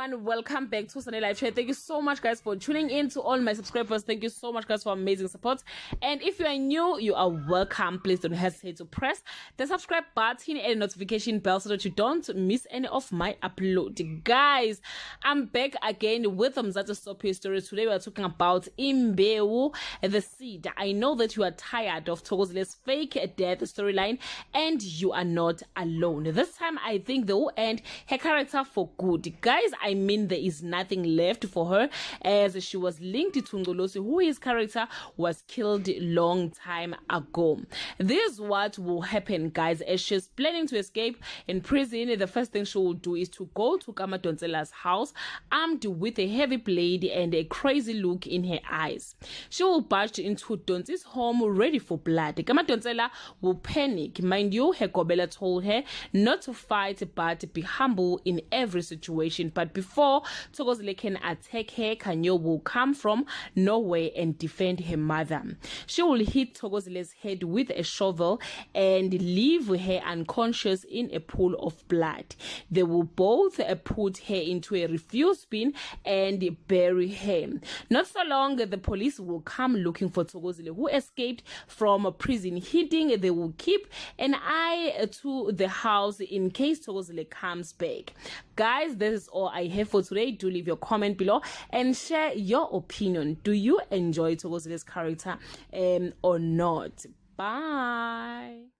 everyone, welcome back to Sunday Live Chat. Thank you so much guys for tuning in. To all my subscribers, thank you so much guys for amazing support. And if you are new, you are welcome. Please don't hesitate to press the subscribe button and notification bell so that you don't miss any of my upload. Guys, I'm back again with Mzansi Sophi story. Today we are talking about Imbewu, the seed. I know that you are tired of Thokozile's fake death storyline and you are not alone. This time I think they will end her character for good. Guys, I mean there is nothing left for her as she was linked to Ngolosi, who his character was killed long time ago. This is what will happen, guys. As she's planning to escape in prison, the first thing she will do is to go to Kamadonsela's house armed with a heavy blade and a crazy look in her eyes. She will barge into Donsi's home ready for blood. Kamadonsela will panic. Mind you, her Gobela told her not to fight but be humble in every situation. But before Thokozile can attack her, Kanyo will come from nowhere and defend her mother. She will hit Thokozile's head with a shovel and leave her unconscious in a pool of blood. They will both put her into a refuse bin and bury her. Not so long, the police will come looking for Thokozile, who escaped from prison. Hiding, they will keep an eye to the house in case Thokozile comes back. Guys, this is all I have for today. Do leave your comment below and share your opinion. Do you enjoy Thokozile's character or not? Bye.